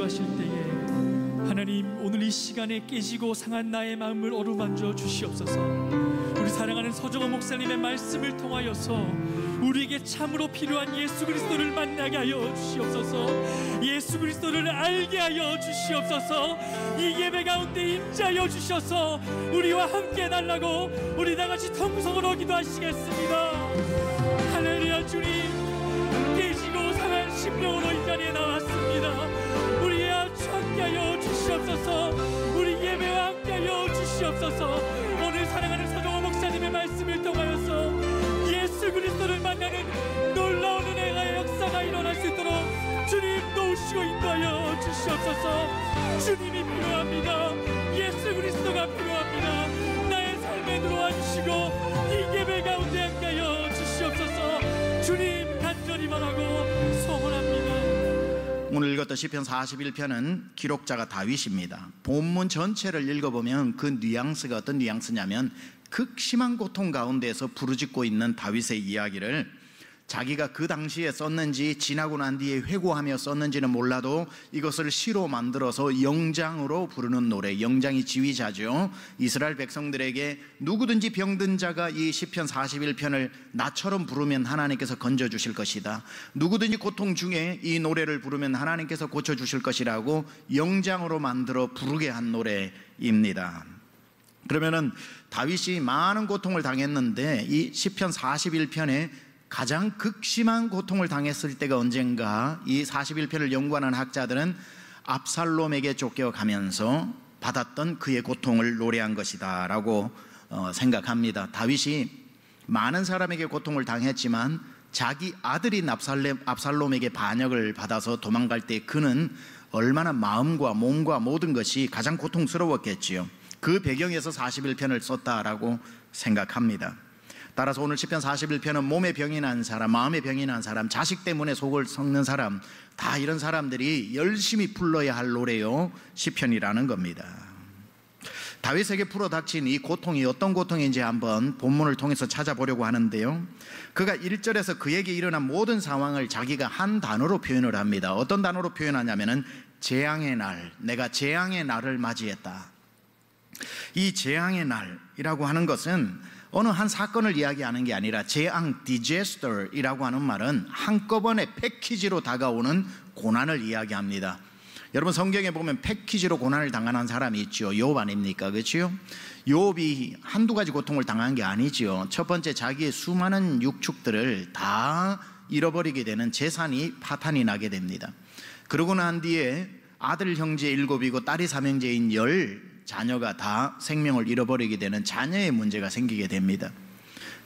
필요하실 때에 하나님, 오늘 이 시간에 깨지고 상한 나의 마음을 어루만져 주시옵소서. 우리 사랑하는 서정호 목사님의 말씀을 통하여서 우리에게 참으로 필요한 예수 그리스도를 만나게 하여 주시옵소서. 예수 그리스도를 알게 하여 주시옵소서. 이 예배 가운데 임재하여 주셔서 우리와 함께 달라고 우리 다같이 통성으로 기도하시겠습니다. 할렐루야. 주님, 깨지고 상한 심령으로 이 자리에 나왔습니다. 우리와 함께하여 주시옵소서. 우리 예배와 함께하여 주시옵소서. 오늘 사랑하는 서정호 목사님의 말씀을 통하여서 예수 그리스도를 만나는 놀라운 은혜가 역사가 일어날 수 있도록 주님 도우시고 인도하여 주시옵소서. 주님이 필요합니다. 예수 그리스도가 필요합니다. 나의 삶에 들어와 주시고 이 예배 가운데 함께하여 주시옵소서. 주님 간절히 바라고 소원합니다. 오늘 읽었던 시편 41편은 기록자가 다윗입니다. 본문 전체를 읽어보면 그 뉘앙스가 어떤 뉘앙스냐면 극심한 고통 가운데에서 부르짖고 있는 다윗의 이야기를 자기가 그 당시에 썼는지 지나고 난 뒤에 회고하며 썼는지는 몰라도 이것을 시로 만들어서 영장으로 부르는 노래, 영장이 지휘자죠. 이스라엘 백성들에게 누구든지 병든 자가 이 시편 41편을 나처럼 부르면 하나님께서 건져주실 것이다, 누구든지 고통 중에 이 노래를 부르면 하나님께서 고쳐주실 것이라고 영장으로 만들어 부르게 한 노래입니다. 그러면은 다윗이 많은 고통을 당했는데 이 시편 41편에 가장 극심한 고통을 당했을 때가 언젠가, 이 41편을 연구하는 학자들은 압살롬에게 쫓겨가면서 받았던 그의 고통을 노래한 것이다 라고 생각합니다. 다윗이 많은 사람에게 고통을 당했지만 자기 아들인 압살롬에게 반역을 받아서 도망갈 때 그는 얼마나 마음과 몸과 모든 것이 가장 고통스러웠겠지요. 그 배경에서 41편을 썼다라고 생각합니다. 따라서 오늘 시편 41편은 몸에 병이 난 사람, 마음에 병이 난 사람, 자식 때문에 속을 썩는 사람, 다 이런 사람들이 열심히 불러야 할 노래요, 시편이라는 겁니다. 다윗에게 불어닥친 이 고통이 어떤 고통인지 한번 본문을 통해서 찾아보려고 하는데요, 그가 1절에서 그에게 일어난 모든 상황을 자기가 한 단어로 표현을 합니다. 어떤 단어로 표현하냐면은 재앙의 날, 내가 재앙의 날을 맞이했다. 이 재앙의 날이라고 하는 것은 어느 한 사건을 이야기하는 게 아니라 재앙, disaster이라고 하는 말은 한꺼번에 패키지로 다가오는 고난을 이야기합니다. 여러분, 성경에 보면 패키지로 고난을 당하는 사람이 있죠. 욥 아닙니까? 그렇죠? 욥이 한두 가지 고통을 당한 게 아니죠. 첫 번째, 자기의 수많은 육축들을 다 잃어버리게 되는 재산이 파탄이 나게 됩니다. 그러고 난 뒤에 아들 형제 7이고 딸이 3형제인 10 자녀가 다 생명을 잃어버리게 되는 자녀의 문제가 생기게 됩니다.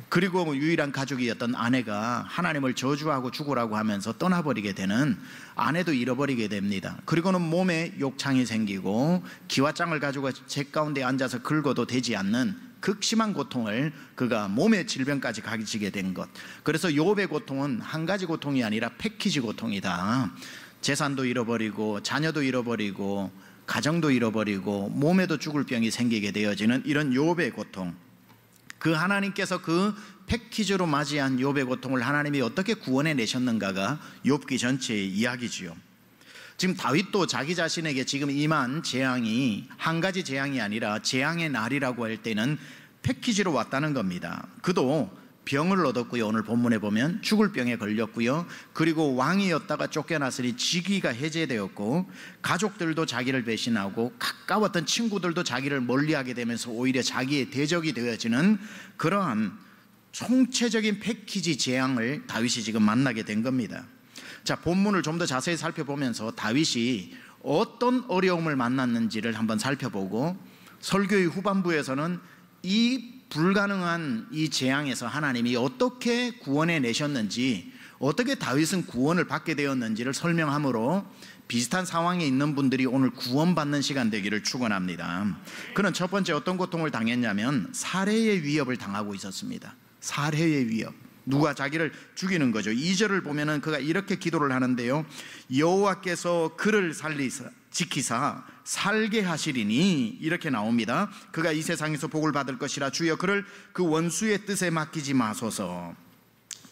그리고 유일한 가족이었던 아내가 하나님을 저주하고 죽으라고 하면서 떠나버리게 되는 아내도 잃어버리게 됩니다. 그리고는 몸에 욕창이 생기고 기와장을 가지고 제 가운데 앉아서 긁어도 되지 않는 극심한 고통을 그가 몸의 질병까지 가지게 된 것. 그래서 욥의 고통은 한 가지 고통이 아니라 패키지 고통이다. 재산도 잃어버리고 자녀도 잃어버리고 가정도 잃어버리고 몸에도 죽을 병이 생기게 되어지는 이런 욥의 고통, 그 하나님께서 그 패키지로 맞이한 욥의 고통을 하나님이 어떻게 구원해 내셨는가가 욥기 전체의 이야기지요. 지금 다윗도 자기 자신에게 지금 임한 재앙이 한 가지 재앙이 아니라 재앙의 날이라고 할 때는 패키지로 왔다는 겁니다. 그도 병을 얻었고요, 오늘 본문에 보면 죽을 병에 걸렸고요, 그리고 왕이었다가 쫓겨났으니 직위가 해제되었고 가족들도 자기를 배신하고 가까웠던 친구들도 자기를 멀리하게 되면서 오히려 자기의 대적이 되어지는 그러한 총체적인 패키지 재앙을 다윗이 지금 만나게 된 겁니다. 자, 본문을 좀 더 자세히 살펴보면서 다윗이 어떤 어려움을 만났는지를 한번 살펴보고 설교의 후반부에서는 이 불가능한 이 재앙에서 하나님이 어떻게 구원해 내셨는지, 어떻게 다윗은 구원을 받게 되었는지를 설명함으로 비슷한 상황에 있는 분들이 오늘 구원받는 시간 되기를 축원합니다. 그는 첫 번째 어떤 고통을 당했냐면 살해의 위협을 당하고 있었습니다. 살해의 위협, 누가 자기를 죽이는 거죠. 2절을 보면은 그가 이렇게 기도를 하는데요, 여호와께서 그를 지키사 살게 하시리니, 이렇게 나옵니다. 그가 이 세상에서 복을 받을 것이라 주여 그를 그 원수의 뜻에 맡기지 마소서.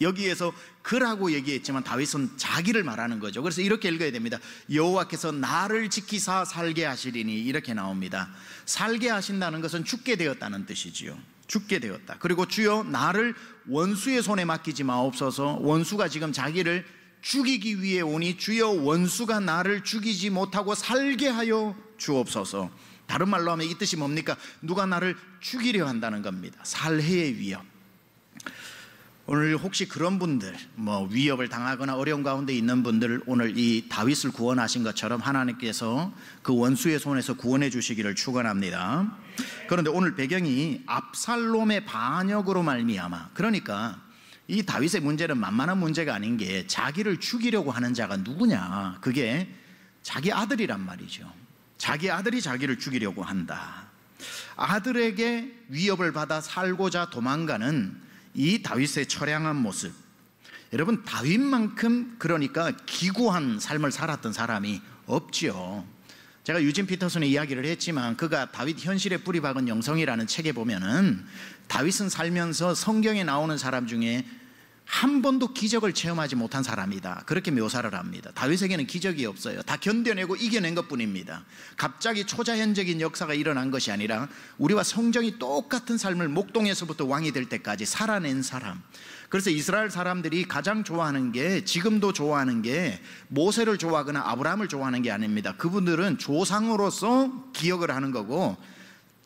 여기에서 그라고 얘기했지만 다윗은 자기를 말하는 거죠. 그래서 이렇게 읽어야 됩니다. 여호와께서 나를 지키사 살게 하시리니, 이렇게 나옵니다. 살게 하신다는 것은 죽게 되었다는 뜻이지요. 죽게 되었다. 그리고 주여 나를 원수의 손에 맡기지 마옵소서. 원수가 지금 자기를 죽이기 위해 오니 주여 원수가 나를 죽이지 못하고 살게 하여 주옵소서. 다른 말로 하면 이 뜻이 뭡니까? 누가 나를 죽이려 한다는 겁니다. 살해의 위협. 오늘 혹시 그런 분들, 위협을 당하거나 어려운 가운데 있는 분들, 오늘 이 다윗을 구원하신 것처럼 하나님께서 그 원수의 손에서 구원해 주시기를 축원합니다. 그런데 오늘 배경이 압살롬의 반역으로 말미암아, 그러니까 이 다윗의 문제는 만만한 문제가 아닌 게 자기를 죽이려고 하는 자가 누구냐, 그게 자기 아들이란 말이죠. 자기 아들이 자기를 죽이려고 한다. 아들에게 위협을 받아 살고자 도망가는 이 다윗의 처량한 모습, 여러분 다윗만큼 그러니까 기구한 삶을 살았던 사람이 없지요. 제가 유진 피터슨의 이야기를 했지만 그가 다윗 현실에 뿌리 박은 영성이라는 책에 보면은 다윗은 살면서 성경에 나오는 사람 중에 한 번도 기적을 체험하지 못한 사람이다, 그렇게 묘사를 합니다. 다윗에게는 기적이 없어요. 다 견뎌내고 이겨낸 것뿐입니다. 갑자기 초자연적인 역사가 일어난 것이 아니라 우리와 성정이 똑같은 삶을 목동에서부터 왕이 될 때까지 살아낸 사람. 그래서 이스라엘 사람들이 가장 좋아하는 게, 지금도 좋아하는 게 모세를 좋아하거나 아브라함을 좋아하는 게 아닙니다. 그분들은 조상으로서 기억을 하는 거고,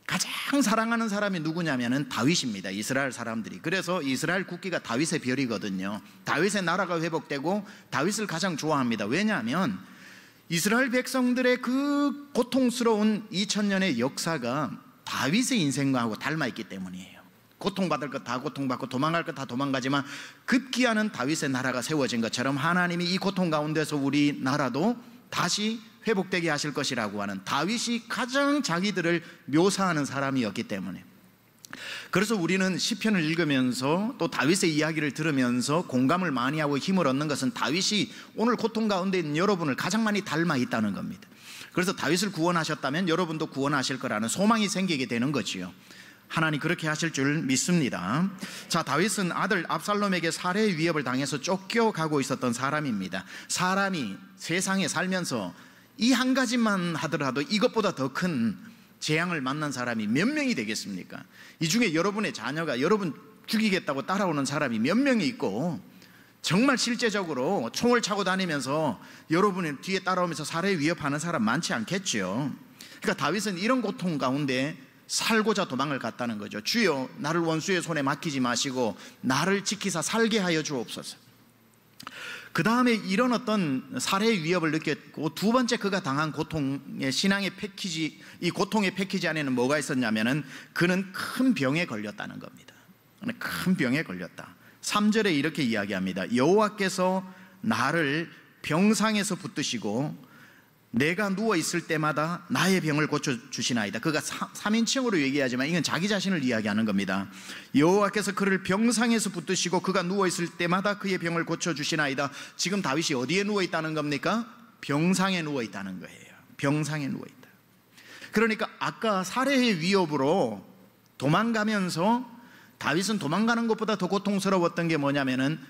가장 사랑하는 사람이 누구냐면은 다윗입니다. 이스라엘 사람들이. 그래서 이스라엘 국기가 다윗의 별이거든요. 다윗의 나라가 회복되고 다윗을 가장 좋아합니다. 왜냐하면 이스라엘 백성들의 그 고통스러운 2000년의 역사가 다윗의 인생과하고 닮아있기 때문이에요. 고통받을 것 다 고통받고 도망갈 것 다 도망가지만 급기야는 다윗의 나라가 세워진 것처럼 하나님이 이 고통 가운데서 우리 나라도 다시 회복되게 하실 것이라고 하는, 다윗이 가장 자기들을 묘사하는 사람이었기 때문에, 그래서 우리는 시편을 읽으면서 또 다윗의 이야기를 들으면서 공감을 많이 하고 힘을 얻는 것은 다윗이 오늘 고통 가운데 있는 여러분을 가장 많이 닮아 있다는 겁니다. 그래서 다윗을 구원하셨다면 여러분도 구원하실 거라는 소망이 생기게 되는 거지요. 하나님 그렇게 하실 줄 믿습니다. 자, 다윗은 아들 압살롬에게 살해의 위협을 당해서 쫓겨가고 있었던 사람입니다. 사람이 세상에 살면서 이 한 가지만 하더라도 이것보다 더 큰 재앙을 만난 사람이 몇 명이 되겠습니까? 이 중에 여러분의 자녀가 여러분 죽이겠다고 따라오는 사람이 몇 명이 있고, 정말 실제적으로 총을 차고 다니면서 여러분의 뒤에 따라오면서 살해 위협하는 사람 많지 않겠죠. 그러니까 다윗은 이런 고통 가운데 살고자 도망을 갔다는 거죠. 주여 나를 원수의 손에 맡기지 마시고 나를 지키사 살게 하여 주옵소서. 그 다음에 이런 어떤 살해의 위협을 느꼈고, 두 번째 그가 당한 고통의 신앙의 패키지, 이 고통의 패키지 안에는 뭐가 있었냐면은 그는 큰 병에 걸렸다는 겁니다. 큰 병에 걸렸다. 3절에 이렇게 이야기합니다. 여호와께서 나를 병상에서 붙드시고 내가 누워있을 때마다 나의 병을 고쳐주시나이다. 그가 3인칭으로 얘기하지만 이건 자기 자신을 이야기하는 겁니다. 여호와께서 그를 병상에서 붙드시고 그가 누워있을 때마다 그의 병을 고쳐주시나이다. 지금 다윗이 어디에 누워있다는 겁니까? 병상에 누워있다는 거예요. 병상에 누워있다. 그러니까 아까 살해의 위협으로 도망가면서 다윗은 도망가는 것보다 더 고통스러웠던 게 뭐냐면은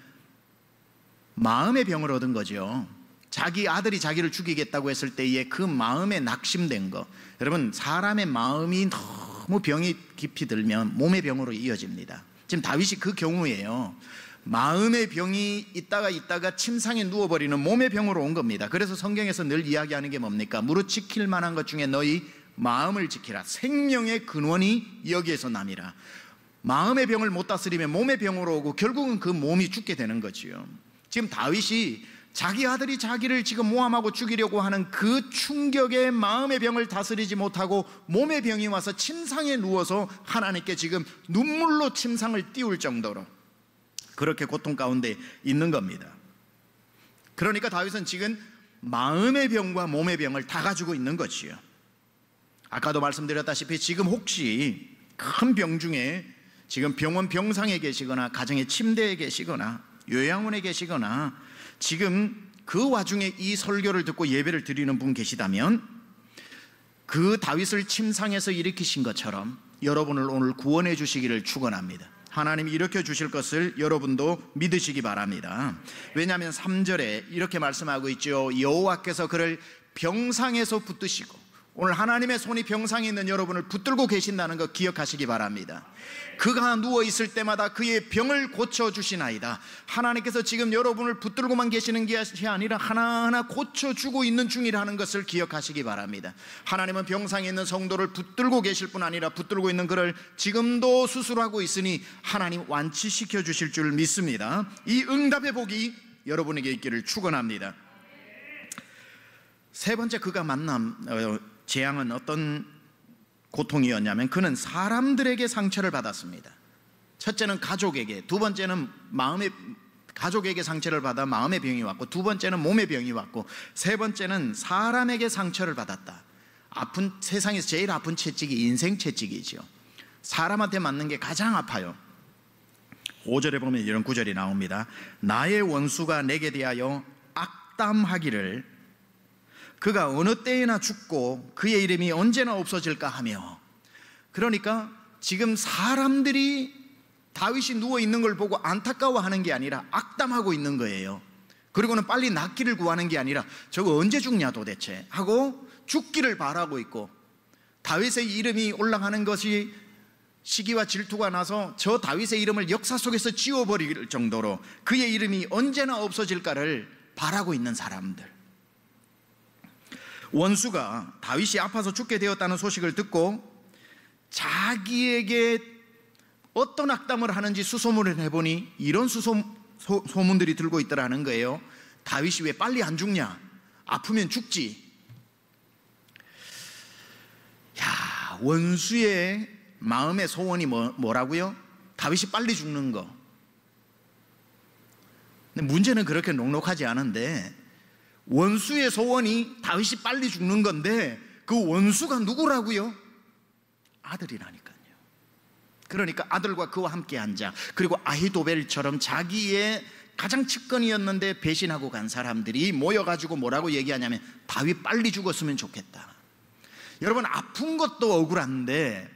마음의 병을 얻은 거죠. 자기 아들이 자기를 죽이겠다고 했을 때에 그 마음에 낙심된 거. 여러분, 사람의 마음이 너무 병이 깊이 들면 몸의 병으로 이어집니다. 지금 다윗이 그 경우예요. 마음의 병이 있다가 침상에 누워버리는 몸의 병으로 온 겁니다. 그래서 성경에서 늘 이야기하는 게 뭡니까? 무릇 지킬 만한 것 중에 너희 마음을 지키라. 생명의 근원이 여기에서 남이라. 마음의 병을 못 다스리면 몸의 병으로 오고 결국은 그 몸이 죽게 되는 거지요. 지금 다윗이 자기 아들이 자기를 지금 모함하고 죽이려고 하는 그 충격에 마음의 병을 다스리지 못하고 몸의 병이 와서 침상에 누워서 하나님께 지금 눈물로 침상을 띄울 정도로 그렇게 고통 가운데 있는 겁니다. 그러니까 다윗은 지금 마음의 병과 몸의 병을 다 가지고 있는 것이요. 아까도 말씀드렸다시피 지금 혹시 큰 병 중에 지금 병원 병상에 계시거나 가정의 침대에 계시거나 요양원에 계시거나 지금 그 와중에 이 설교를 듣고 예배를 드리는 분 계시다면 그 다윗을 침상에서 일으키신 것처럼 여러분을 오늘 구원해 주시기를 축원합니다. 하나님이 일으켜 주실 것을 여러분도 믿으시기 바랍니다. 왜냐하면 3절에 이렇게 말씀하고 있죠. 여호와께서 그를 병상에서 붙드시고, 오늘 하나님의 손이 병상에 있는 여러분을 붙들고 계신다는 것 기억하시기 바랍니다. 그가 누워있을 때마다 그의 병을 고쳐주시나이다. 하나님께서 지금 여러분을 붙들고만 계시는 것이 아니라 하나하나 고쳐주고 있는 중이라는 것을 기억하시기 바랍니다. 하나님은 병상에 있는 성도를 붙들고 계실 뿐 아니라 붙들고 있는 그를 지금도 수술하고 있으니 하나님 완치시켜 주실 줄 믿습니다. 이 응답의 복이 여러분에게 있기를 축원합니다. 세 번째 그가 만난 재앙은 어떤 고통이었냐면, 그는 사람들에게 상처를 받았습니다. 첫째는 가족에게, 두 번째는 가족에게 상처를 받아 마음의 병이 왔고, 두 번째는 몸의 병이 왔고, 세 번째는 사람에게 상처를 받았다. 세상에서 제일 아픈 채찍이 인생 채찍이죠. 사람한테 맞는 게 가장 아파요. 5절에 보면 이런 구절이 나옵니다. 나의 원수가 내게 대하여 악담하기를 그가 어느 때에나 죽고 그의 이름이 언제나 없어질까 하며. 그러니까 지금 사람들이 다윗이 누워있는 걸 보고 안타까워하는 게 아니라 악담하고 있는 거예요. 그리고는 빨리 낫기를 구하는 게 아니라 저거 언제 죽냐 도대체 하고 죽기를 바라고 있고, 다윗의 이름이 올라가는 것이 시기와 질투가 나서 저 다윗의 이름을 역사 속에서 지워버릴 정도로 그의 이름이 언제나 없어질까를 바라고 있는 사람들. 원수가 다윗이 아파서 죽게 되었다는 소식을 듣고 자기에게 어떤 악담을 하는지 수소문을 해보니 이런 소문들이 들고 있더라는 거예요. 다윗이 왜 빨리 안 죽냐? 아프면 죽지. 야, 원수의 마음의 소원이 뭐라고요? 다윗이 빨리 죽는 거. 근데 문제는 그렇게 녹록하지 않은데, 원수의 소원이 다윗이 빨리 죽는 건데 그 원수가 누구라고요? 아들이라니까요. 그러니까 아들과 그와 함께 앉아, 그리고 아히도벨처럼 자기의 가장 측근이었는데 배신하고 간 사람들이 모여가지고 뭐라고 얘기하냐면 다윗 빨리 죽었으면 좋겠다. 여러분, 아픈 것도 억울한데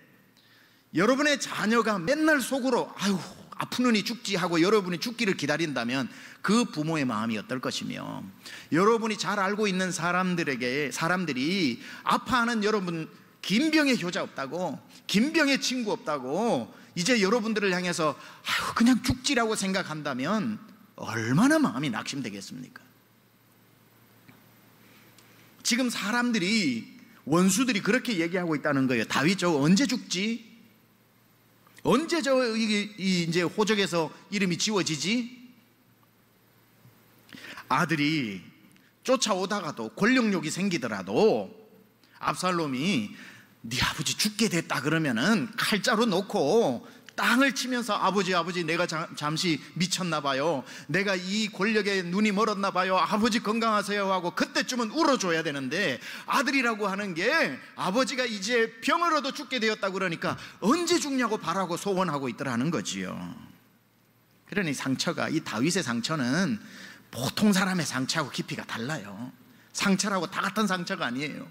여러분의 자녀가 맨날 속으로 아유 아프느니 죽지 하고 여러분이 죽기를 기다린다면 그 부모의 마음이 어떨 것이며, 여러분이 잘 알고 있는 사람들이 아파하는 여러분 김병의 효자 없다고, 김병의 친구 없다고 이제 여러분들을 향해서 아유 그냥 죽지라고 생각한다면 얼마나 마음이 낙심되겠습니까? 지금 사람들이, 원수들이 그렇게 얘기하고 있다는 거예요. 다윗 저 언제 죽지? 언제 이제 호적에서 이름이 지워지지? 아들이 쫓아오다가도 권력욕이 생기더라도 압살롬이 네 아버지 죽게 됐다 그러면은 칼자루 놓고 땅을 치면서 아버지 내가 잠시 미쳤나 봐요, 내가 이 권력에 눈이 멀었나 봐요, 아버지 건강하세요 하고 그때쯤은 울어줘야 되는데, 아들이라고 하는 게 아버지가 이제 병으로도 죽게 되었다고 그러니까 언제 죽냐고 바라고 소원하고 있더라는 거지요. 그러니 상처가, 이 다윗의 상처는 보통 사람의 상처하고 깊이가 달라요. 상처라고 다 같은 상처가 아니에요.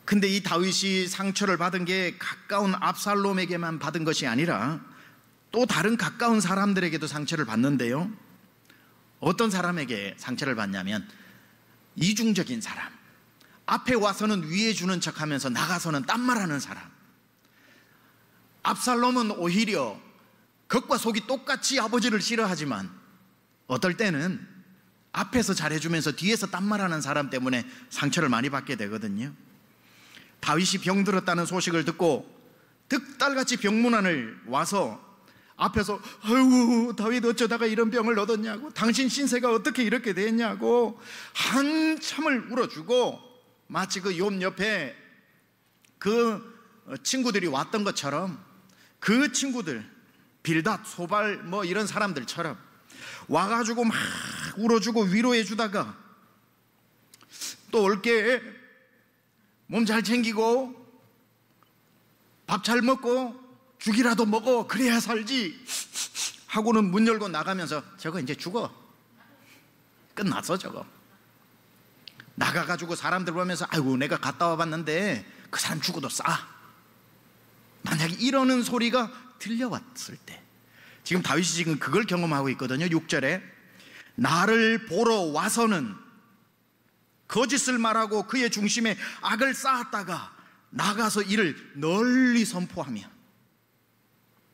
근데 이 다윗이 상처를 받은 게 가까운 압살롬에게만 받은 것이 아니라 또 다른 가까운 사람들에게도 상처를 받는데요. 어떤 사람에게 상처를 받냐면 이중적인 사람, 앞에 와서는 위해 주는 척하면서 나가서는 딴말하는 사람. 압살롬은 오히려 겉과 속이 똑같이 아버지를 싫어하지만 어떨 때는 앞에서 잘해주면서 뒤에서 딴말하는 사람 때문에 상처를 많이 받게 되거든요. 다윗이 병들었다는 소식을 듣고 득달같이 병문안을 와서 앞에서 아이고 다윗 어쩌다가 이런 병을 얻었냐고, 당신 신세가 어떻게 이렇게 됐냐고 한참을 울어주고, 마치 그 욥 옆에 그 친구들이 왔던 것처럼 그 친구들 빌닷, 소발 뭐 이런 사람들처럼 와가지고 막 울어주고 위로해주다가 또 올게 몸 잘 챙기고 밥 잘 먹고 죽이라도 먹어 그래야 살지 하고는 문 열고 나가면서 저거 이제 죽어, 끝났어 저거. 나가가지고 사람들 보면서 아이고 내가 갔다 와봤는데 그 사람 죽어도 싸. 만약에 이러는 소리가 들려왔을 때, 지금 다윗이 지금 그걸 경험하고 있거든요. 6절에 나를 보러 와서는 거짓을 말하고 그의 중심에 악을 쌓았다가 나가서 이를 널리 선포하며,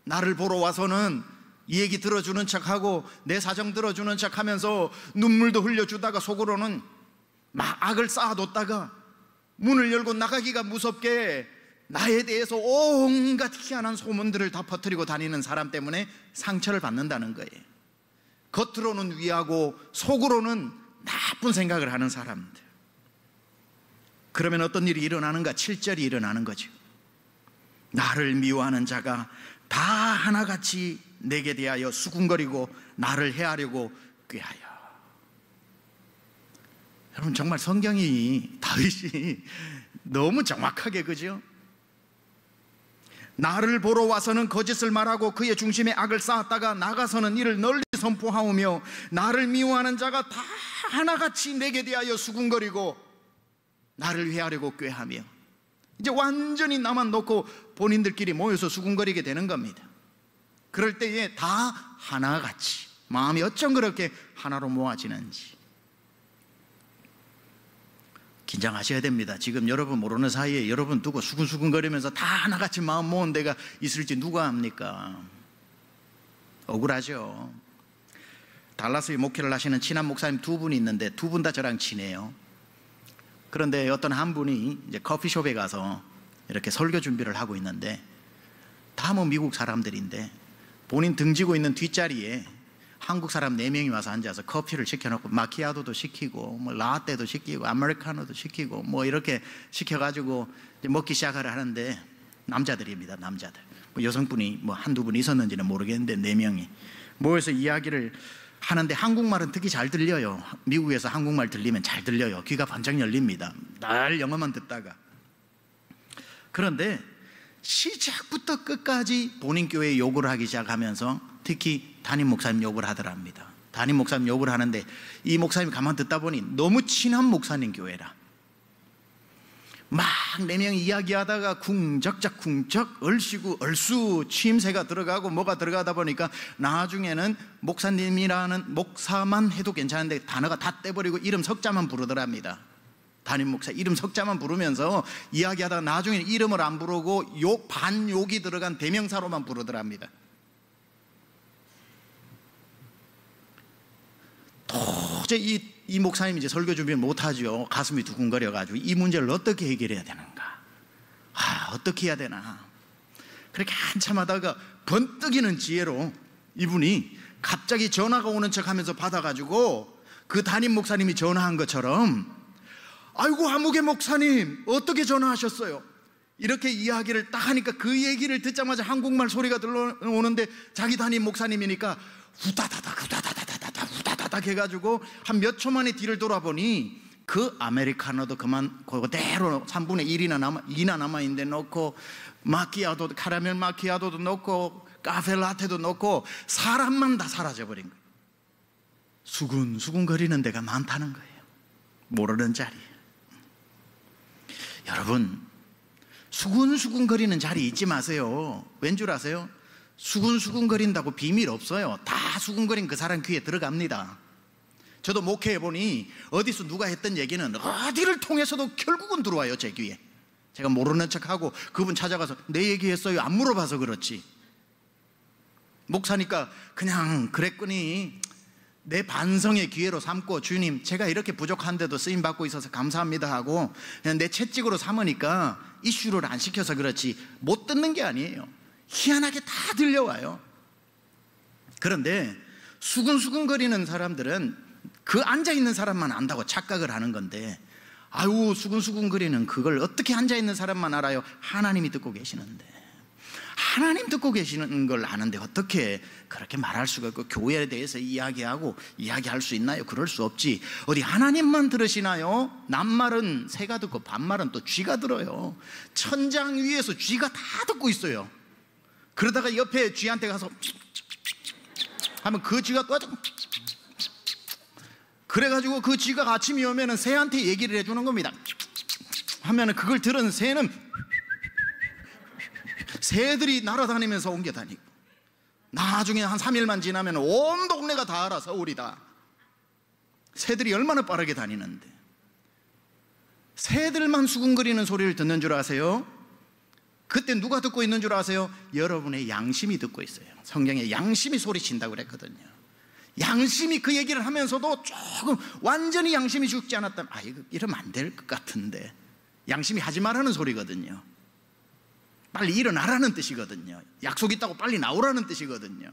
나를 보러 와서는 이 얘기 들어주는 척하고 내 사정 들어주는 척하면서 눈물도 흘려주다가 속으로는 막 악을 쌓아뒀다가 문을 열고 나가기가 무섭게 나에 대해서 온갖 희한한 소문들을 다 퍼뜨리고 다니는 사람 때문에 상처를 받는다는 거예요. 겉으로는 위하고 속으로는 나쁜 생각을 하는 사람들. 그러면 어떤 일이 일어나는가? 7절이 일어나는 거죠. 나를 미워하는 자가 다 하나같이 내게 대하여 수군거리고 나를 해하려고 꾀하여. 여러분, 정말 성경이, 다윗이 너무 정확하게, 그죠? 나를 보러 와서는 거짓을 말하고 그의 중심에 악을 쌓았다가 나가서는 이를 널리 선포하오며 나를 미워하는 자가 다 하나같이 내게 대하여 수군거리고 나를 회하려고 꾀하며, 이제 완전히 나만 놓고 본인들끼리 모여서 수군거리게 되는 겁니다. 그럴 때에 다 하나같이, 마음이 어쩜 그렇게 하나로 모아지는지 긴장하셔야 됩니다. 지금 여러분 모르는 사이에 여러분 두고 수근수근거리면서 다 하나같이 마음 모은 데가 있을지 누가 압니까? 억울하죠. 달라스에 목회를 하시는 친한 목사님 두 분이 있는데 두 분 다 저랑 친해요. 그런데 어떤 한 분이 이제 커피숍에 가서 이렇게 설교 준비를 하고 있는데, 다 뭐 미국 사람들인데 본인 등지고 있는 뒷자리에 한국 사람 4명이 와서 앉아서 커피를 시켜놓고 마키아토도 시키고 뭐 라떼도 시키고 아메리카노도 시키고 뭐 이렇게 시켜가지고 이제 먹기 시작을 하는데, 남자들입니다. 남자들. 뭐 여성분이 뭐 한두 분 있었는지는 모르겠는데 4명이 모여서 이야기를 하는데 한국말은 특히 잘 들려요. 미국에서 한국말 들리면 잘 들려요. 귀가 번쩍 열립니다. 날 영어만 듣다가. 그런데 시작부터 끝까지 본인 교회 욕을 하기 시작하면서 특히 담임 목사님 욕을 하더랍니다. 담임 목사님 욕을 하는데 이 목사님이 가만 듣다 보니 너무 친한 목사님 교회라 막 4명이 이야기하다가 쿵적적 얼씨구 얼쑤 취임새가 들어가고 뭐가 들어가다 보니까 나중에는 목사님이라는 목사만 해도 괜찮은데 단어가 다 떼버리고 이름 석자만 부르더랍니다. 담임 목사 이름 석자만 부르면서 이야기하다가 나중에는 이름을 안 부르고 반욕이 들어간 대명사로만 부르더랍니다. 도저히 이 목사님이 이제 설교 준비를 못하죠. 가슴이 두근거려가지고 이 문제를 어떻게 해결해야 되는가, 어떻게 해야 되나, 그렇게 한참 하다가 번뜩이는 지혜로 이분이 갑자기 전화가 오는 척 하면서 받아가지고 그 담임 목사님이 전화한 것처럼, 아이고 하무개 목사님 어떻게 전화하셨어요? 이렇게 이야기를 딱 하니까 그 얘기를 듣자마자 한국말 소리가 들려오는데 자기 담임 목사님이니까 후다다닥 해가지고 한 몇 초 만에 뒤를 돌아보니 그 아메리카노도 그대로 3분의 2나 남아있는데 넣고 마키아토 카라멜 마키아토도 넣고 카페 라테도 넣고 사람만 다 사라져버린 거예요. 수군수군거리는 데가 많다는 거예요. 모르는 자리. 여러분, 수군수군거리는 자리 잊지 마세요. 왠 줄 아세요? 수군수군거린다고 비밀 없어요. 다 수군거린 그 사람 귀에 들어갑니다. 저도 목회해보니 어디서 누가 했던 얘기는 어디를 통해서도 결국은 들어와요. 제 귀에. 제가 모르는 척하고 그분 찾아가서 내 얘기했어요 안 물어봐서 그렇지, 목사니까 그냥 그랬거니 내 반성의 기회로 삼고, 주님 제가 이렇게 부족한데도 쓰임받고 있어서 감사합니다 하고 그냥 내 채찍으로 삼으니까 이슈를 안 시켜서 그렇지 못 듣는 게 아니에요. 희한하게 다 들려와요. 그런데 수근수근거리는 사람들은 그 앉아있는 사람만 안다고 착각을 하는 건데, 아유 수근수근거리는 그걸 어떻게 앉아있는 사람만 알아요? 하나님이 듣고 계시는데, 하나님 듣고 계시는 걸 아는데 어떻게 그렇게 말할 수가 있고 교회에 대해서 이야기할 수 있나요? 그럴 수 없지. 어디 하나님만 들으시나요? 남말은 새가 듣고 반말은 또 쥐가 들어요. 천장 위에서 쥐가 다 듣고 있어요. 그러다가 옆에 쥐한테 가서 하면 그 쥐가 또 그래가지고 그 쥐가 아침이 오면은 새한테 얘기를 해주는 겁니다. 하면은 그걸 들은 새는 새들이 날아다니면서 옮겨다니고, 나중에 한 3일만 지나면 온 동네가 다 알아. 서울이다. 새들이 얼마나 빠르게 다니는데. 새들만 수군거리는 소리를 듣는 줄 아세요? 그때 누가 듣고 있는 줄 아세요? 여러분의 양심이 듣고 있어요. 성경에 양심이 소리친다고 그랬거든요. 양심이 그 얘기를 하면서도 조금 완전히 양심이 죽지 않았다면, 이거 이러면 안 될 것 같은데, 양심이 하지 말라는 소리거든요. 빨리 일어나라는 뜻이거든요. 약속 있다고 빨리 나오라는 뜻이거든요.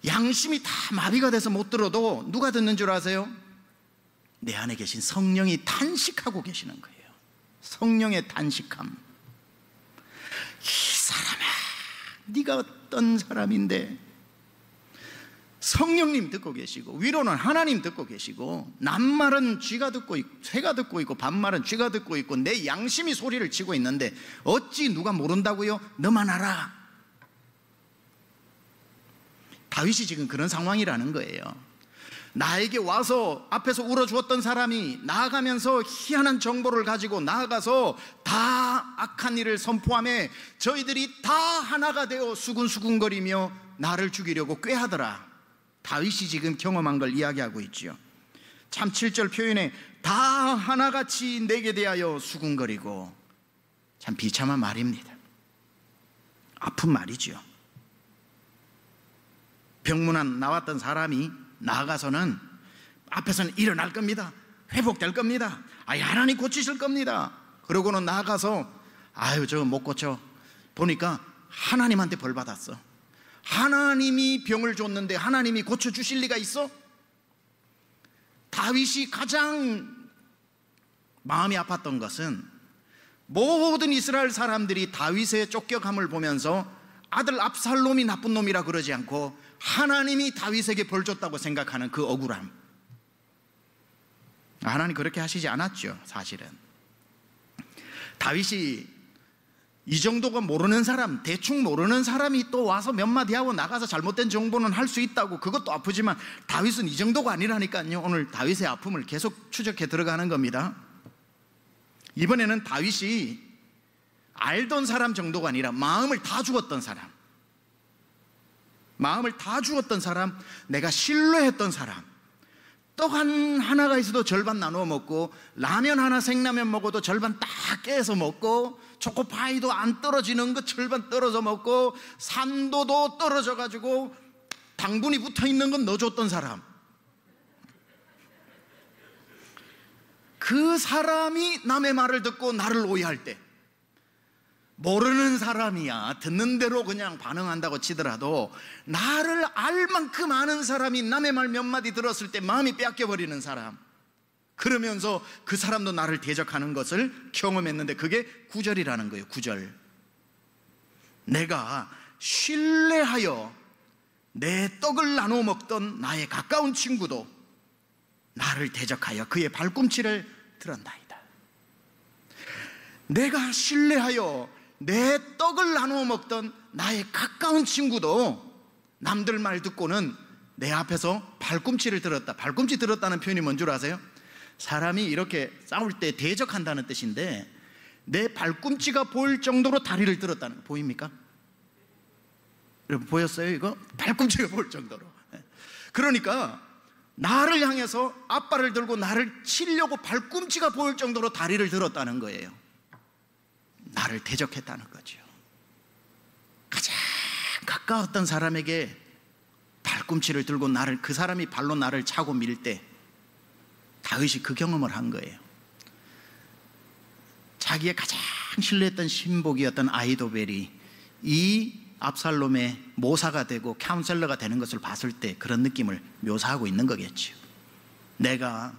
양심이 다 마비가 돼서 못 들어도 누가 듣는 줄 아세요? 내 안에 계신 성령이 탄식하고 계시는 거예요. 성령의 탄식함. 이 사람아, 네가 어떤 사람인데. 성령님 듣고 계시고, 위로는 하나님 듣고 계시고, 남말은 쥐가 듣고 있고, 새가 듣고 있고, 반말은 쥐가 듣고 있고, 내 양심이 소리를 치고 있는데 어찌 누가 모른다고요? 너만 알아. 다윗이 지금 그런 상황이라는 거예요. 나에게 와서 앞에서 울어주었던 사람이 나아가면서 희한한 정보를 가지고 나아가서 다 악한 일을 선포하며 저희들이 다 하나가 되어 수군수군거리며 나를 죽이려고 꾀하더라. 다윗이 지금 경험한 걸 이야기하고 있죠. 참 7절 표현에 다 하나같이 내게 대하여 수군거리고, 참 비참한 말입니다. 아픈 말이죠. 병문안 나왔던 사람이 나아가서는 앞에서는 일어날 겁니다. 회복될 겁니다. 하나님 고치실 겁니다. 그러고는 나아가서 저거 못 고쳐. 보니까 하나님한테 벌 받았어. 하나님이 병을 줬는데 하나님이 고쳐주실 리가 있어? 다윗이 가장 마음이 아팠던 것은 모든 이스라엘 사람들이 다윗의 쫓겨감을 보면서 아들 압살롬이 나쁜 놈이라 그러지 않고 하나님이 다윗에게 벌 줬다고 생각하는 그 억울함. 하나님 그렇게 하시지 않았죠. 사실은 다윗이 이 정도가 모르는 사람, 대충 모르는 사람이 또 와서 몇 마디 하고 나가서 잘못된 정보는 할 수 있다고, 그것도 아프지만 다윗은 이 정도가 아니라니까요. 오늘 다윗의 아픔을 계속 추적해 들어가는 겁니다. 이번에는 다윗이 알던 사람 정도가 아니라 마음을 다 주었던 사람, 마음을 다 주었던 사람, 내가 신뢰했던 사람, 떡 하나가 있어도 절반 나누어 먹고, 라면 하나 생라면 먹어도 절반 딱 깨서 먹고, 초코파이도 안 떨어지는 거 절반 떨어져 먹고, 산도도 떨어져 가지고 당분이 붙어있는 건 넣어줬던 사람, 그 사람이 남의 말을 듣고 나를 오해할 때, 모르는 사람이야 듣는 대로 그냥 반응한다고 치더라도 나를 알 만큼 아는 사람이 남의 말 몇 마디 들었을 때 마음이 빼앗겨버리는 사람, 그러면서 그 사람도 나를 대적하는 것을 경험했는데 그게 9절이라는 거예요. 9절. 내가 신뢰하여 내 떡을 나눠 먹던 나의 가까운 친구도 나를 대적하여 그의 발꿈치를 들었나이다. 내가 신뢰하여 내 떡을 나누어 먹던 나의 가까운 친구도 남들 말 듣고는 내 앞에서 발꿈치를 들었다. 발꿈치 들었다는 표현이 뭔 줄 아세요? 사람이 이렇게 싸울 때 대적한다는 뜻인데, 내 발꿈치가 보일 정도로 다리를 들었다는 거 보입니까? 여러분 보였어요 이거? 발꿈치가 보일 정도로. 그러니까 나를 향해서 앞발을 들고 나를 치려고 발꿈치가 보일 정도로 다리를 들었다는 거예요. 나를 대적했다는 거죠. 가장 가까웠던 사람에게 발꿈치를 들고 그 사람이 발로 나를 차고 밀 때 다윗이 그 경험을 한 거예요. 자기의 가장 신뢰했던 신복이었던 아히도벨이 이 압살롬의 모사가 되고 카운셀러가 되는 것을 봤을 때 그런 느낌을 묘사하고 있는 거겠죠. 내가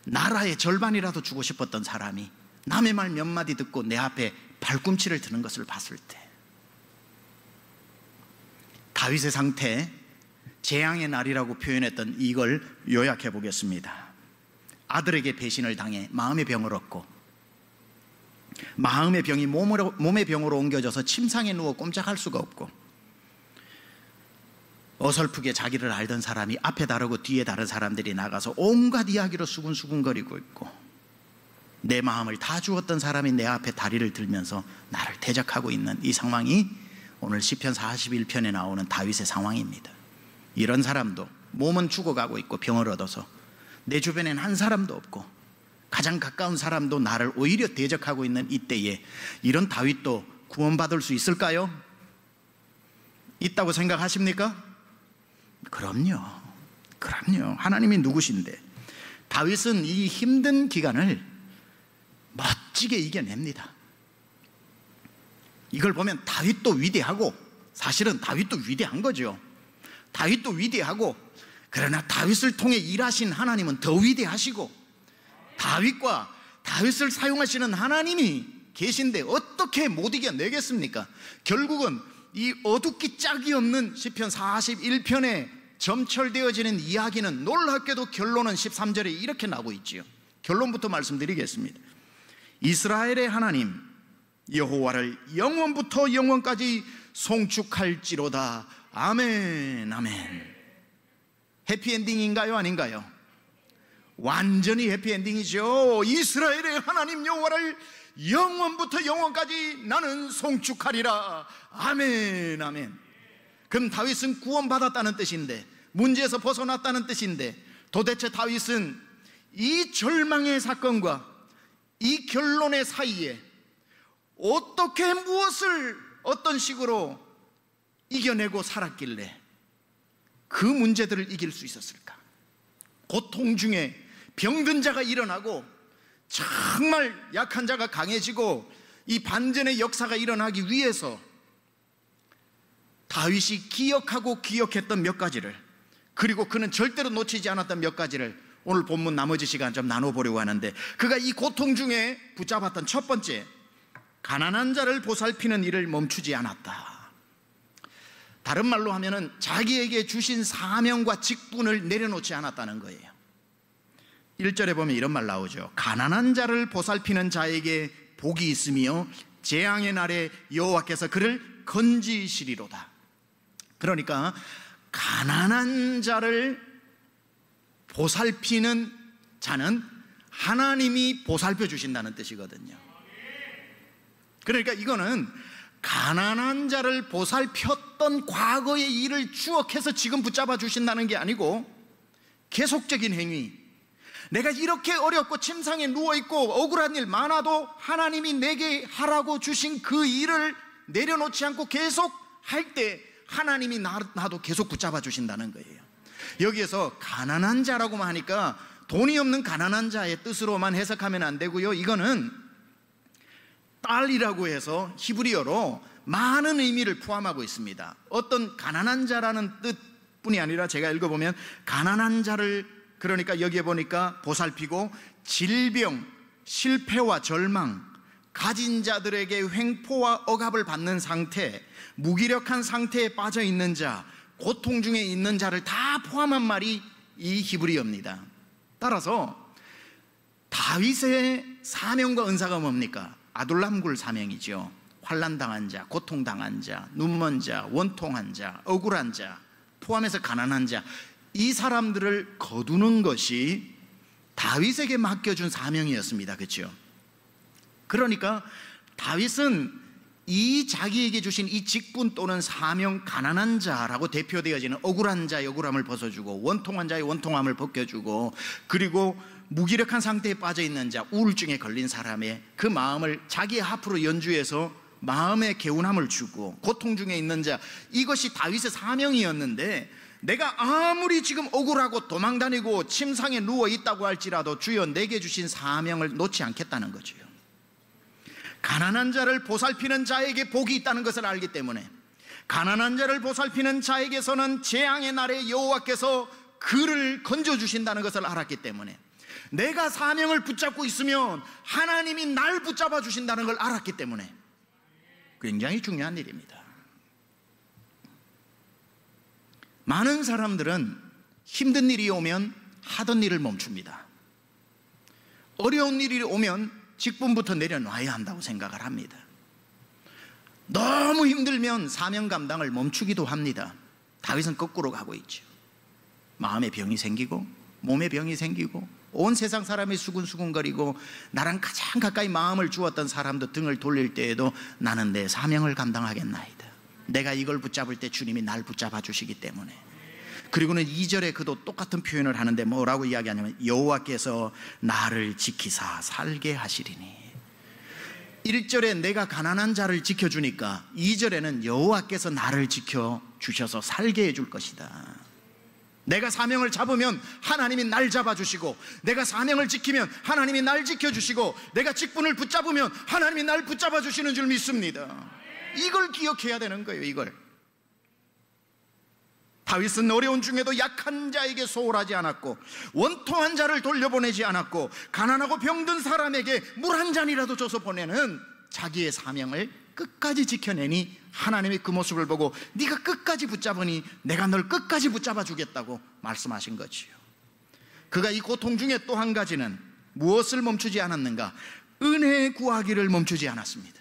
나라의 절반이라도 주고 싶었던 사람이 남의 말 몇 마디 듣고 내 앞에 발꿈치를 드는 것을 봤을 때, 다윗의 상태, 재앙의 날이라고 표현했던 이걸 요약해 보겠습니다. 아들에게 배신을 당해 마음의 병을 얻고, 마음의 병이 몸의 병으로 옮겨져서 침상에 누워 꼼짝할 수가 없고, 어설프게 자기를 알던 사람이 앞에 다르고 뒤에 다른 사람들이 나가서 온갖 이야기로 수군수군거리고 있고, 내 마음을 다 주었던 사람이 내 앞에 다리를 들면서 나를 대적하고 있는 이 상황이 오늘 시편 41편에 나오는 다윗의 상황입니다. 이런 사람도 몸은 죽어가고 있고 병을 얻어서 내 주변엔 한 사람도 없고 가장 가까운 사람도 나를 오히려 대적하고 있는 이때에 이런 다윗도 구원받을 수 있을까요? 있다고 생각하십니까? 그럼요. 하나님이 누구신데 다윗은 이 힘든 기간을 멋지게 이겨냅니다. 이걸 보면 다윗도 위대하고, 사실은 다윗도 위대한 거죠. 다윗도 위대하고, 그러나 다윗을 통해 일하신 하나님은 더 위대하시고, 다윗과 다윗을 사용하시는 하나님이 계신데 어떻게 못 이겨내겠습니까? 결국은 이 어둡기 짝이 없는 시편 41편에 점철되어지는 이야기는 놀랍게도 결론은 13절에 이렇게 나오고 있지요. 결론부터 말씀드리겠습니다. 이스라엘의 하나님 여호와를 영원부터 영원까지 송축할지로다. 아멘, 아멘. 해피엔딩인가요? 아닌가요? 완전히 해피엔딩이죠. 이스라엘의 하나님 여호와를 영원부터 영원까지 나는 송축하리라. 아멘, 아멘. 그럼 다윗은 구원받았다는 뜻인데, 문제에서 벗어났다는 뜻인데, 도대체 다윗은 이 절망의 사건과 이 결론의 사이에 어떻게 무엇을 어떤 식으로 이겨내고 살았길래 그 문제들을 이길 수 있었을까? 고통 중에 병든 자가 일어나고 정말 약한 자가 강해지고 이 반전의 역사가 일어나기 위해서 다윗이 기억하고 기억했던 몇 가지를, 그리고 그는 절대로 놓치지 않았던 몇 가지를 오늘 본문 나머지 시간 좀 나눠보려고 하는데, 그가 이 고통 중에 붙잡았던 첫 번째, 가난한 자를 보살피는 일을 멈추지 않았다. 다른 말로 하면은 자기에게 주신 사명과 직분을 내려놓지 않았다는 거예요. 1절에 보면 이런 말 나오죠. 가난한 자를 보살피는 자에게 복이 있으며 재앙의 날에 여호와께서 그를 건지시리로다. 그러니까 가난한 자를 보살피는 자는 하나님이 보살펴 주신다는 뜻이거든요. 그러니까 이거는 가난한 자를 보살폈던 과거의 일을 추억해서 지금 붙잡아 주신다는 게 아니고, 계속적인 행위, 내가 이렇게 어렵고 침상에 누워있고 억울한 일 많아도 하나님이 내게 하라고 주신 그 일을 내려놓지 않고 계속 할 때 하나님이 나도 계속 붙잡아 주신다는 거예요. 여기에서 가난한 자라고만 하니까 돈이 없는 가난한 자의 뜻으로만 해석하면 안 되고요, 이거는 딸이라고 해서 히브리어로 많은 의미를 포함하고 있습니다. 어떤 가난한 자라는 뜻뿐이 아니라 제가 읽어보면 가난한 자를, 그러니까 여기에 보니까 보살피고 질병, 실패와 절망, 가진 자들에게 횡포와 억압을 받는 상태, 무기력한 상태에 빠져 있는 자, 고통 중에 있는 자를 다 포함한 말이 이 히브리어입니다. 따라서 다윗의 사명과 은사가 뭡니까? 아둘람굴 사명이죠. 환난당한 자, 고통당한 자, 눈먼 자, 원통한 자, 억울한 자, 포함해서 가난한 자, 이 사람들을 거두는 것이 다윗에게 맡겨준 사명이었습니다. 그렇죠? 그러니까 다윗은 이 자기에게 주신 이 직분 또는 사명, 가난한 자라고 대표되어지는 억울한 자의 억울함을 벗어주고 원통한 자의 원통함을 벗겨주고, 그리고 무기력한 상태에 빠져있는 자, 우울증에 걸린 사람의 그 마음을 자기의 하프로 연주해서 마음의 개운함을 주고, 고통 중에 있는 자, 이것이 다윗의 사명이었는데, 내가 아무리 지금 억울하고 도망다니고 침상에 누워있다고 할지라도 주여 내게 주신 사명을 놓지 않겠다는 거죠. 가난한 자를 보살피는 자에게 복이 있다는 것을 알기 때문에, 가난한 자를 보살피는 자에게서는 재앙의 날에 여호와께서 그를 건져주신다는 것을 알았기 때문에, 내가 사명을 붙잡고 있으면 하나님이 날 붙잡아 주신다는 걸 알았기 때문에 굉장히 중요한 일입니다. 많은 사람들은 힘든 일이 오면 하던 일을 멈춥니다. 어려운 일이 오면 직분부터 내려놔야 한다고 생각을 합니다. 너무 힘들면 사명 감당을 멈추기도 합니다. 다윗은 거꾸로 가고 있죠. 마음에 병이 생기고 몸에 병이 생기고 온 세상 사람이 수군수군거리고 나랑 가장 가까이 마음을 주었던 사람도 등을 돌릴 때에도 나는 내 사명을 감당하겠나이다. 내가 이걸 붙잡을 때 주님이 날 붙잡아 주시기 때문에. 그리고는 2절에 그도 똑같은 표현을 하는데 뭐라고 이야기하냐면 여호와께서 나를 지키사 살게 하시리니. 1절에 내가 가난한 자를 지켜주니까 2절에는 여호와께서 나를 지켜주셔서 살게 해줄 것이다. 내가 사명을 잡으면 하나님이 날 잡아주시고, 내가 사명을 지키면 하나님이 날 지켜주시고, 내가 직분을 붙잡으면 하나님이 날 붙잡아주시는 줄 믿습니다. 이걸 기억해야 되는 거예요. 이걸. 다윗은 어려운 중에도 약한 자에게 소홀하지 않았고, 원통한 자를 돌려보내지 않았고, 가난하고 병든 사람에게 물 한 잔이라도 줘서 보내는 자기의 사명을 끝까지 지켜내니 하나님이 그 모습을 보고 네가 끝까지 붙잡으니 내가 널 끝까지 붙잡아 주겠다고 말씀하신 거지요. 그가 이 고통 중에 또 한 가지는 무엇을 멈추지 않았는가? 은혜 구하기를 멈추지 않았습니다.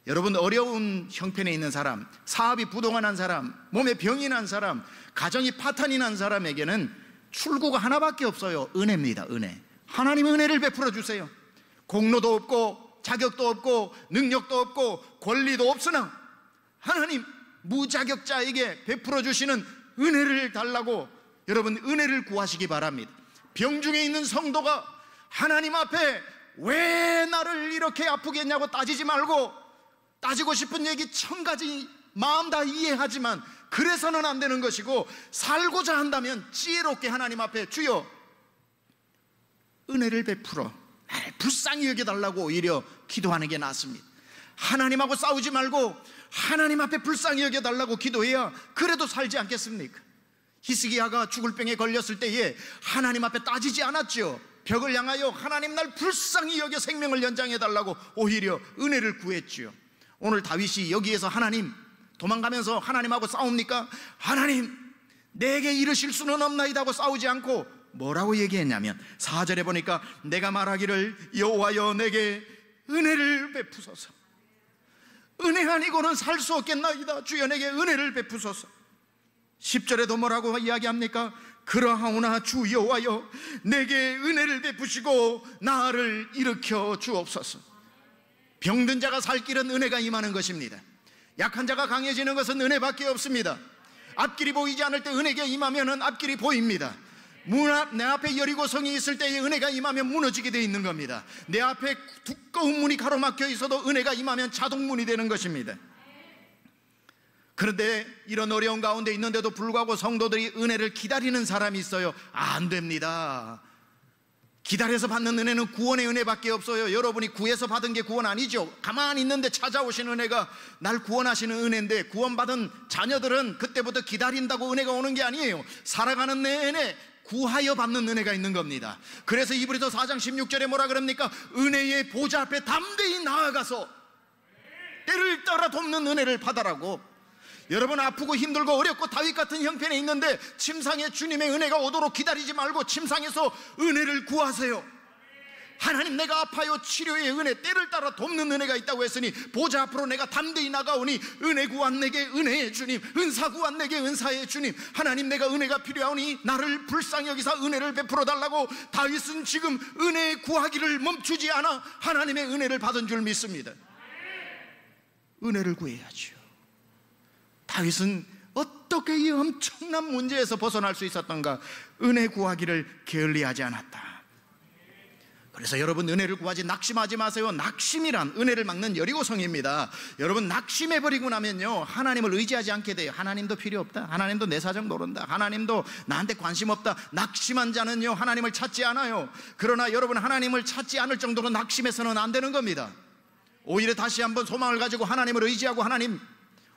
여러분, 어려운 형편에 있는 사람, 사업이 부동한 사람, 몸에 병이 난 사람, 가정이 파탄이 난 사람에게는 출구가 하나밖에 없어요. 은혜입니다. 은혜. 하나님 은혜를 베풀어 주세요. 공로도 없고 자격도 없고 능력도 없고 권리도 없으나 하나님 무자격자에게 베풀어 주시는 은혜를 달라고 여러분 은혜를 구하시기 바랍니다. 병중에 있는 성도가 하나님 앞에 왜 나를 이렇게 아프게 했냐고 따지지 말고, 따지고 싶은 얘기 1000가지 마음 다 이해하지만 그래서는 안 되는 것이고, 살고자 한다면 지혜롭게 하나님 앞에 주여 은혜를 베풀어 나를 불쌍히 여겨달라고 오히려 기도하는 게 낫습니다. 하나님하고 싸우지 말고 하나님 앞에 불쌍히 여겨달라고 기도해야 그래도 살지 않겠습니까? 히스기야가 죽을 병에 걸렸을 때에 하나님 앞에 따지지 않았죠. 벽을 향하여 하나님 날 불쌍히 여겨 생명을 연장해달라고 오히려 은혜를 구했죠. 오늘 다윗이 여기에서 하나님, 도망가면서 하나님하고 싸웁니까? 하나님 내게 이르실 수는 없나이다 하고 싸우지 않고 뭐라고 얘기했냐면 4절에 보니까 내가 말하기를 여호와여 내게 은혜를 베푸소서. 은혜 아니고는 살 수 없겠나이다. 주여 내게 은혜를 베푸소서. 10절에도 뭐라고 이야기합니까? 그러하오나 주 여호와여 내게 은혜를 베푸시고 나를 일으켜 주옵소서. 병든 자가 살 길은 은혜가 임하는 것입니다. 약한 자가 강해지는 것은 은혜밖에 없습니다. 앞길이 보이지 않을 때 은혜가 임하면 앞길이 보입니다. 내 앞에 여리고성이 있을 때에 은혜가 임하면 무너지게 되어 있는 겁니다. 내 앞에 두꺼운 문이 가로막혀 있어도 은혜가 임하면 자동문이 되는 것입니다. 그런데 이런 어려운 가운데 있는데도 불구하고 성도들이 은혜를 기다리는 사람이 있어요. 안 됩니다. 기다려서 받는 은혜는 구원의 은혜밖에 없어요. 여러분이 구해서 받은 게 구원 아니죠. 가만히 있는데 찾아오신 은혜가 날 구원하시는 은혜인데, 구원받은 자녀들은 그때부터 기다린다고 은혜가 오는 게 아니에요. 살아가는 내내 구하여 받는 은혜가 있는 겁니다. 그래서 이브리서 4장 16절에 뭐라 그럽니까? 은혜의 보좌 앞에 담대히 나아가서 때를 따라 돕는 은혜를 받아라고. 여러분 아프고 힘들고 어렵고 다윗 같은 형편에 있는데 침상에 주님의 은혜가 오도록 기다리지 말고 침상에서 은혜를 구하세요. 하나님 내가 아파요. 치료의 은혜, 때를 따라 돕는 은혜가 있다고 했으니 보좌 앞으로 내가 담대히 나가오니 은혜 구한 내게 은혜의 주님, 은사 구한 내게 은사의 주님, 하나님 내가 은혜가 필요하오니 나를 불쌍히 여기사 은혜를 베풀어 달라고 다윗은 지금 은혜 구하기를 멈추지 않아 하나님의 은혜를 받은 줄 믿습니다. 은혜를 구해야죠. 다윗은 어떻게 이 엄청난 문제에서 벗어날 수 있었던가? 은혜 구하기를 게을리하지 않았다. 그래서 여러분 은혜를 구하지 낙심하지 마세요. 낙심이란 은혜를 막는 여리고성입니다. 여러분 낙심해버리고 나면요 하나님을 의지하지 않게 돼요. 하나님도 필요 없다, 하나님도 내 사정 모른다, 하나님도 나한테 관심 없다. 낙심한 자는요 하나님을 찾지 않아요. 그러나 여러분 하나님을 찾지 않을 정도로 낙심해서는 안 되는 겁니다. 오히려 다시 한번 소망을 가지고 하나님을 의지하고, 하나님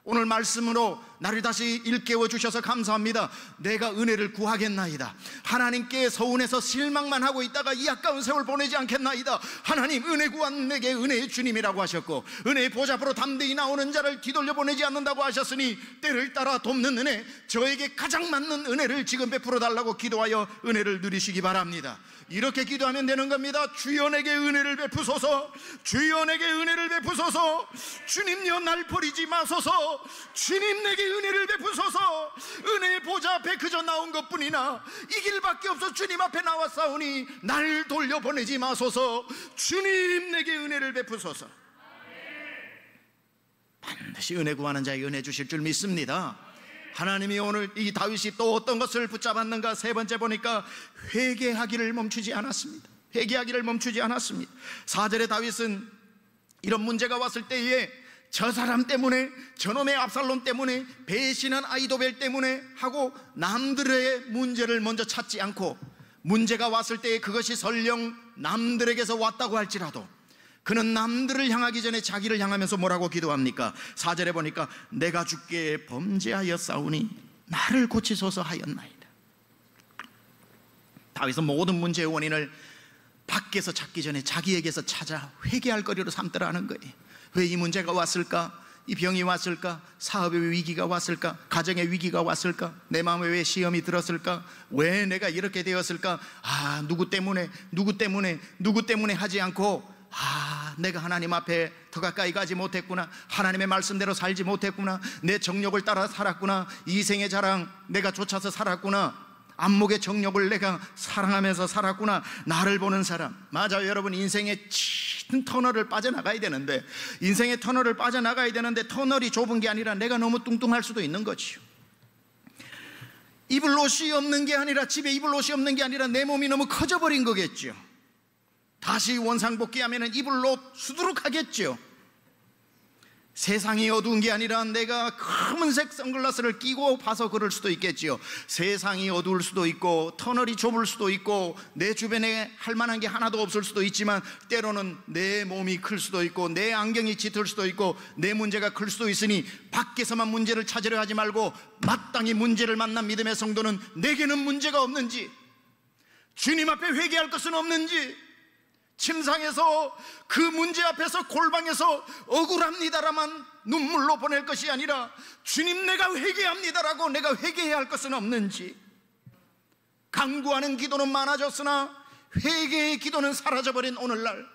오늘 말씀으로 나를 다시 일깨워 주셔서 감사합니다. 내가 은혜를 구하겠나이다. 하나님께 서운해서 실망만 하고 있다가 이 아까운 세월 보내지 않겠나이다. 하나님 은혜 구한 내게 은혜의 주님이라고 하셨고, 은혜의 보좌 앞으로 담대히 나오는 자를 뒤돌려 보내지 않는다고 하셨으니 때를 따라 돕는 은혜, 저에게 가장 맞는 은혜를 지금 베풀어 달라고 기도하여 은혜를 누리시기 바랍니다. 이렇게 기도하면 되는 겁니다. 주여 내게 은혜를 베푸소서. 주여 내게 은혜를 베푸소서. 주님여 날 버리지 마소서. 주님 내게 은혜를 베푸소서. 은혜의 보좌 앞에 그저 나온 것뿐이나 이 길밖에 없어 주님 앞에 나왔사오니 날 돌려보내지 마소서. 주님 내게 은혜를 베푸소서. 반드시 은혜 구하는 자에게 은혜 주실 줄 믿습니다. 하나님이 오늘 이 다윗이 또 어떤 것을 붙잡았는가? 세 번째 보니까 회개하기를 멈추지 않았습니다. 회개하기를 멈추지 않았습니다. 4절에 다윗은 이런 문제가 왔을 때에 저 사람 때문에, 저놈의 압살롬 때문에, 배신한 아히도벨 때문에 하고 남들의 문제를 먼저 찾지 않고, 문제가 왔을 때에 그것이 설령 남들에게서 왔다고 할지라도 그는 남들을 향하기 전에 자기를 향하면서 뭐라고 기도합니까? 4절에 보니까 내가 주께 범죄하였사오니 나를 고치소서 하였나이다. 다윗은 모든 문제의 원인을 밖에서 찾기 전에 자기에게서 찾아 회개할 거리로 삼더라는 거예요. 왜 이 문제가 왔을까? 이 병이 왔을까? 사업의 위기가 왔을까? 가정의 위기가 왔을까? 내 마음에 왜 시험이 들었을까? 왜 내가 이렇게 되었을까? 누구 때문에 하지 않고 내가 하나님 앞에 더 가까이 가지 못했구나, 하나님의 말씀대로 살지 못했구나, 내 정욕을 따라 살았구나, 이생의 자랑 내가 쫓아서 살았구나, 안목의 정욕을 내가 사랑하면서 살았구나. 나를 보는 사람. 맞아요 여러분, 인생의 짙은 터널을 빠져나가야 되는데, 인생의 터널을 빠져나가야 되는데 터널이 좁은 게 아니라 내가 너무 뚱뚱할 수도 있는 거지요. 입을 옷이 없는 게 아니라, 집에 입을 옷이 없는 게 아니라 내 몸이 너무 커져버린 거겠죠. 다시 원상복귀하면 입을 옷 수두룩하겠죠. 세상이 어두운 게 아니라 내가 검은색 선글라스를 끼고 봐서 그럴 수도 있겠지요. 세상이 어두울 수도 있고 터널이 좁을 수도 있고 내 주변에 할 만한 게 하나도 없을 수도 있지만, 때로는 내 몸이 클 수도 있고 내 안경이 짙을 수도 있고 내 문제가 클 수도 있으니 밖에서만 문제를 찾으려 하지 말고 마땅히 문제를 만난 믿음의 성도는 내게는 문제가 없는지, 주님 앞에 회개할 것은 없는지, 침상에서 그 문제 앞에서 골방에서 억울합니다라만 눈물로 보낼 것이 아니라 주님 내가 회개합니다라고 내가 회개해야 할 것은 없는지, 간구하는 기도는 많아졌으나 회개의 기도는 사라져버린 오늘날,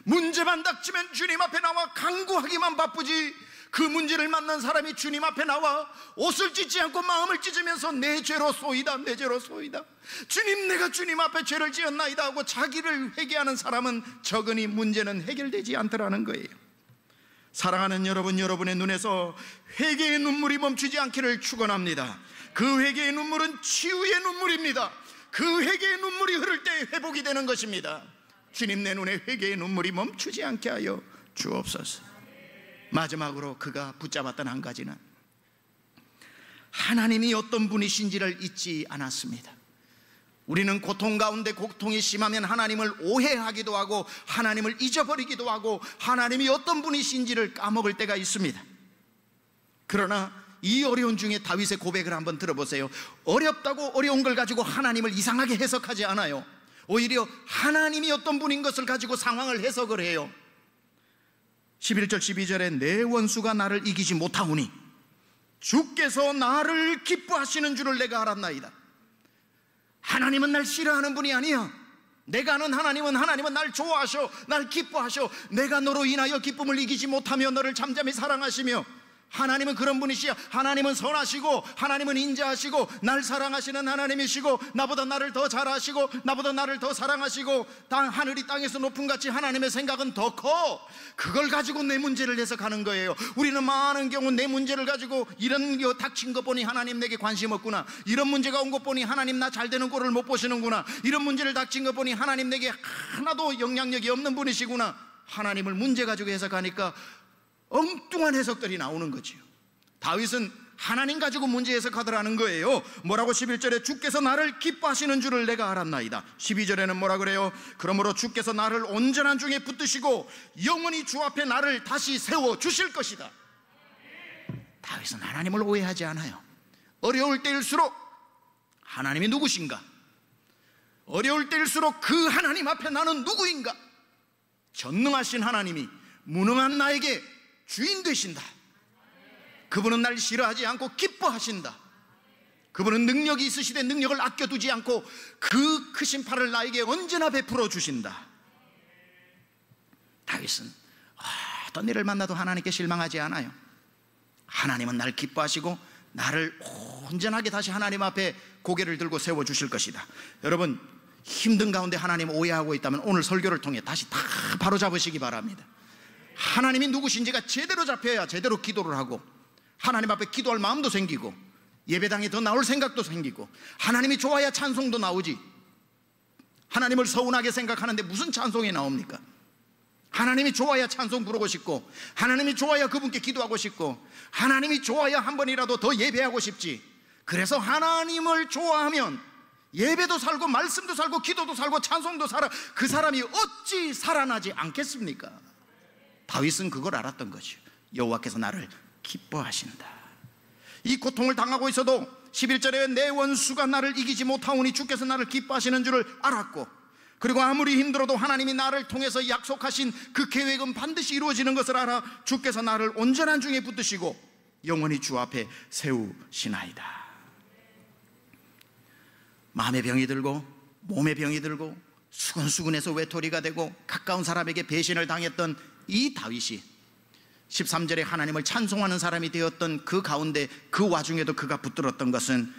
문제만 닥치면 주님 앞에 나와 간구하기만 바쁘지, 그 문제를 만난 사람이 주님 앞에 나와 옷을 찢지 않고 마음을 찢으면서 내 죄로 소이다, 내 죄로 소이다, 주님 내가 주님 앞에 죄를 지었나이다 하고 자기를 회개하는 사람은 적으니 문제는 해결되지 않더라는 거예요. 사랑하는 여러분, 여러분의 눈에서 회개의 눈물이 멈추지 않기를 축원합니다. 그 회개의 눈물은 치유의 눈물입니다. 그 회개의 눈물이 흐를 때 회복이 되는 것입니다. 주님 내 눈에 회개의 눈물이 멈추지 않게 하여 주옵소서. 마지막으로 그가 붙잡았던 한 가지는 하나님이 어떤 분이신지를 잊지 않았습니다. 우리는 고통 가운데 고통이 심하면 하나님을 오해하기도 하고 하나님을 잊어버리기도 하고 하나님이 어떤 분이신지를 까먹을 때가 있습니다. 그러나 이 어려운 중에 다윗의 고백을 한번 들어보세요. 어렵다고 어려운 걸 가지고 하나님을 이상하게 해석하지 않아요. 오히려 하나님이 어떤 분인 것을 가지고 상황을 해석을 해요. 11절 12절에 내 원수가 나를 이기지 못하오니 주께서 나를 기뻐하시는 줄을 내가 알았나이다. 하나님은 날 싫어하는 분이 아니야. 내가 아는 하나님은 날 좋아하셔, 날 기뻐하셔. 내가 너로 인하여 기쁨을 이기지 못하며 너를 잠잠히 사랑하시며, 하나님은 그런 분이시야. 하나님은 선하시고 하나님은 인자하시고 날 사랑하시는 하나님이시고 나보다 나를 더 잘 아시고 나보다 나를 더 사랑하시고 하늘이 땅에서 높은 같이 하나님의 생각은 더 커. 그걸 가지고 내 문제를 해석하는 거예요. 우리는 많은 경우 내 문제를 가지고 이런 거 닥친 거 보니 하나님 내게 관심 없구나, 이런 문제가 온 것 보니 하나님 나 잘 되는 꼴을 못 보시는구나, 이런 문제를 닥친 거 보니 하나님 내게 하나도 영향력이 없는 분이시구나. 하나님을 문제 가지고 해석하니까 엉뚱한 해석들이 나오는 거지요. 다윗은 하나님 가지고 문제 해석하더라는 거예요. 뭐라고 11절에 주께서 나를 기뻐하시는 줄을 내가 알았나이다. 12절에는 뭐라 그래요? 그러므로 주께서 나를 온전한 중에 붙드시고 영원히 주 앞에 나를 다시 세워 주실 것이다. 다윗은 하나님을 오해하지 않아요. 어려울 때일수록 하나님이 누구신가, 어려울 때일수록 그 하나님 앞에 나는 누구인가, 전능하신 하나님이 무능한 나에게 주인 되신다. 그분은 날 싫어하지 않고 기뻐하신다. 그분은 능력이 있으시되 능력을 아껴두지 않고 그 크신 팔을 나에게 언제나 베풀어 주신다. 다윗은 어떤 일을 만나도 하나님께 실망하지 않아요. 하나님은 날 기뻐하시고 나를 온전하게 다시 하나님 앞에 고개를 들고 세워주실 것이다. 여러분, 힘든 가운데 하나님 오해하고 있다면 오늘 설교를 통해 다시 다 바로잡으시기 바랍니다. 하나님이 누구신지가 제대로 잡혀야 제대로 기도를 하고 하나님 앞에 기도할 마음도 생기고 예배당에 더 나올 생각도 생기고 하나님이 좋아야 찬송도 나오지. 하나님을 서운하게 생각하는데 무슨 찬송이 나옵니까? 하나님이 좋아야 찬송 부르고 싶고 하나님이 좋아야 그분께 기도하고 싶고 하나님이 좋아야 한 번이라도 더 예배하고 싶지. 그래서 하나님을 좋아하면 예배도 살고 말씀도 살고 기도도 살고 찬송도 살아. 그 사람이 어찌 살아나지 않겠습니까? 다윗은 그걸 알았던 거죠. 여호와께서 나를 기뻐하신다. 이 고통을 당하고 있어도 11절에 내 원수가 나를 이기지 못하오니 주께서 나를 기뻐하시는 줄을 알았고, 그리고 아무리 힘들어도 하나님이 나를 통해서 약속하신 그 계획은 반드시 이루어지는 것을 알아 주께서 나를 온전한 중에 붙드시고 영원히 주 앞에 세우시나이다. 마음의 병이 들고 몸의 병이 들고 수근수근해서 외톨이가 되고 가까운 사람에게 배신을 당했던 이 다윗이 13절에 하나님을 찬송하는 사람이 되었던 그 가운데 그 와중에도 그가 붙들었던 것은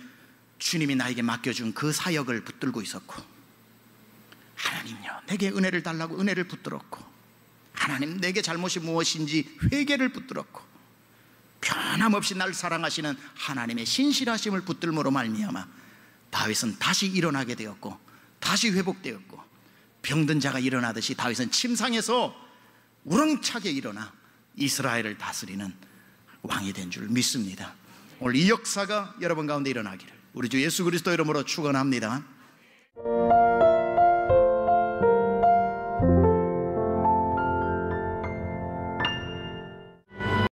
주님이 나에게 맡겨준 그 사역을 붙들고 있었고, 하나님요 내게 은혜를 달라고 은혜를 붙들었고, 하나님 내게 잘못이 무엇인지 회개를 붙들었고, 변함없이 날 사랑하시는 하나님의 신실하심을 붙들므로 말미암아 다윗은 다시 일어나게 되었고 다시 회복되었고, 병든 자가 일어나듯이 다윗은 침상에서 우렁차게 일어나 이스라엘을 다스리는 왕이 된 줄 믿습니다. 오늘 이 역사가 여러분 가운데 일어나기를 우리 주 예수 그리스도 이름으로 축원합니다.